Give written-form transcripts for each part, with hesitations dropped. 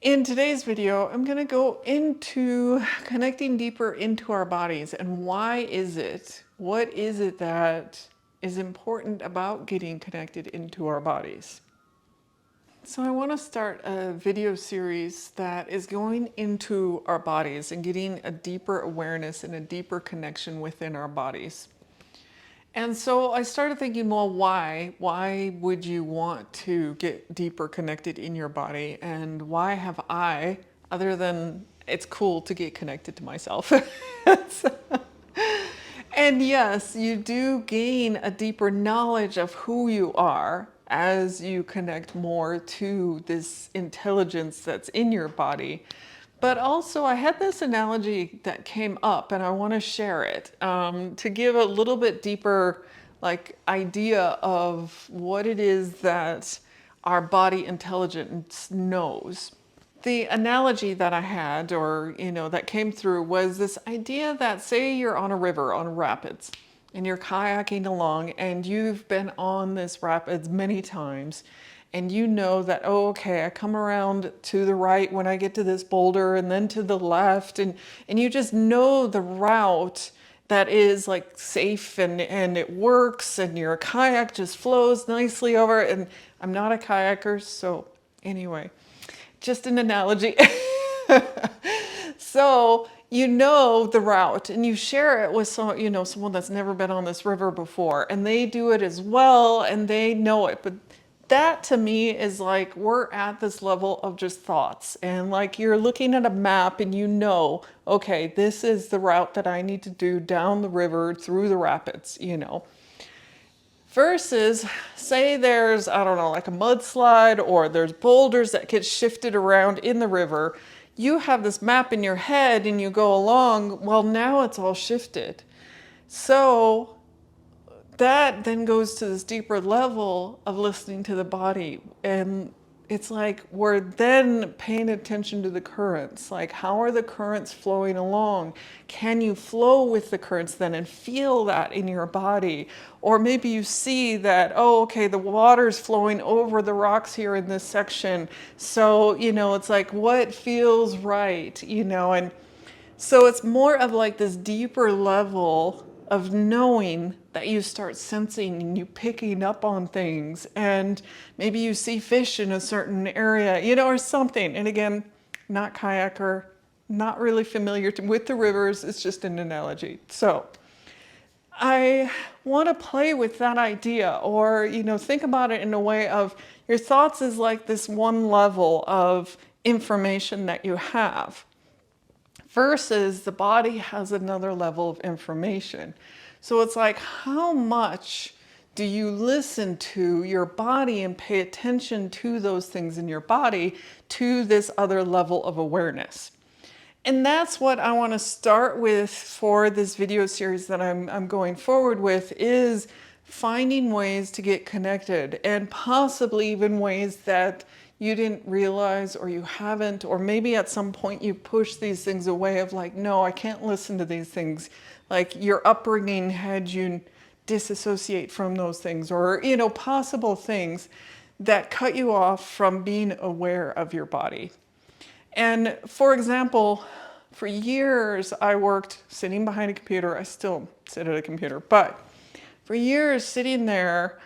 In today's video, I'm going to go into connecting deeper into our bodies and why is it? What is it that is important about getting connected into our bodies? So I want to start a video series that is going into our bodies and getting a deeper awareness and a deeper connection within our bodies. And so I started thinking, well, why? Why would you want to get deeper connected in your body? And why have I, other than it's cool to get connected to myself? And yes, you do gain a deeper knowledge of who you are as you connect more to this intelligence that's in your body. But also, I had this analogy that came up, and I want to share it to give a little bit deeper, idea of what it is that our body intelligence knows. The analogy that I had, or that came through, was this idea that, say, you're on a river, on rapids, and you're kayaking along, and you've been on this rapids many times. And you know that, oh, okay, I come around to the right when I get to this boulder and then to the left. And you just know the route that is like safe and it works and your kayak just flows nicely over. And I'm not a kayaker, so anyway, just an analogy. So you know the route and you share it with someone that's never been on this river before, and they do it as well and they know it. But that to me is like we're at this level of just thoughts, and like you're looking at a map and you know, okay, this is the route that I need to do down the river through the rapids, Versus, say there's, I don't know, like a mudslide or there's boulders that get shifted around in the river. You have this map in your head and you go along, well, now it's all shifted. So that then goes to this deeper level of listening to the body. And it's like we're then paying attention to the currents. Like, how are the currents flowing along? Can you flow with the currents then and feel that in your body? Or maybe you see that, oh, okay, the water's flowing over the rocks here in this section. So, it's like what feels right, and so it's more of like this deeper level of knowing that you start sensing and you picking up on things, and maybe you see fish in a certain area, or something. And again, not kayaker, not really familiar with the rivers. It's just an analogy. So I want to play with that idea, or, think about it in a way of your thoughts is like this one level of information that you have, versus the body has another level of information. So it's like, how much do you listen to your body and pay attention to those things in your body to this other level of awareness? And that's what I want to start with for this video series that I'm going forward with, is finding ways to get connected, and possibly even ways that you didn't realize, or you haven't, or maybe at some point you push these things away of like, no, I can't listen to these things. Like your upbringing had you disassociate from those things, or, possible things that cut you off from being aware of your body. And for example, for years I worked sitting behind a computer. I still sit at a computer, but for years sitting there,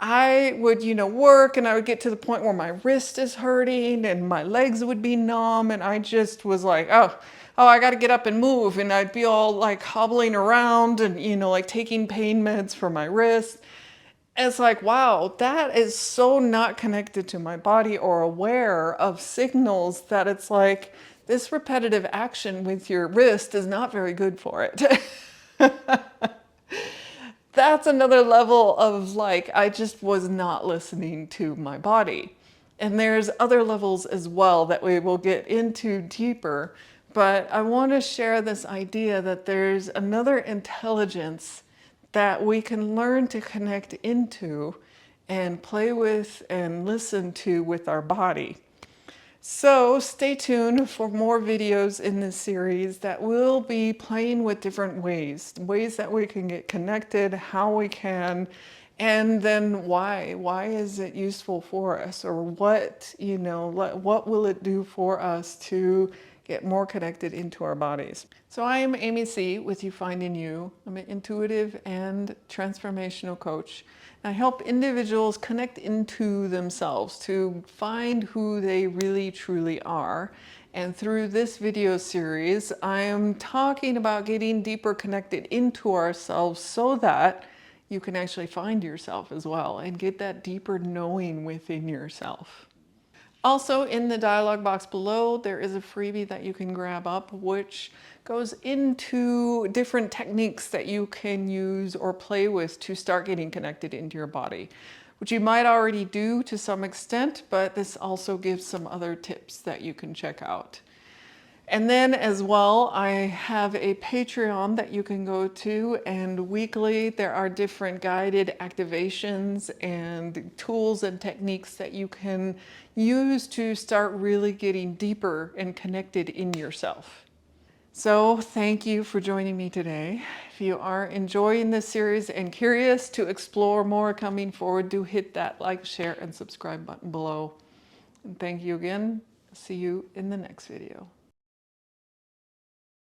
I would, work, and I would get to the point where my wrist is hurting and my legs would be numb, and I just was like, oh, I got to get up and move, and I'd be all like hobbling around and, like taking pain meds for my wrist. And it's like, wow, that is so not connected to my body or aware of signals, that it's like this repetitive action with your wrist is not very good for it. That's another level of like, I just was not listening to my body. And there's other levels as well that we will get into deeper. But I want to share this idea that there's another intelligence that we can learn to connect into and play with and listen to with our body. So stay tuned for more videos in this series that will be playing with different ways that we can get connected, how we can, And then why? Why is it useful for us? Or what, what will it do for us to get more connected into our bodies? So I am AmyC with You Finding You. I'm an intuitive and transformational coach. I help individuals connect into themselves to find who they really truly are. And through this video series, I am talking about getting deeper connected into ourselves so that you can actually find yourself as well and get that deeper knowing within yourself. Also, in the dialog box below, there is a freebie that you can grab up, which goes into different techniques that you can use or play with to start getting connected into your body, which you might already do to some extent, but this also gives some other tips that you can check out. And then as well, I have a Patreon that you can go to, and weekly there are different guided activations and tools and techniques that you can use to start really getting deeper and connected in yourself. So thank you for joining me today. If you are enjoying this series and curious to explore more coming forward, do hit that like, share, and subscribe button below. And thank you again. See you in the next video.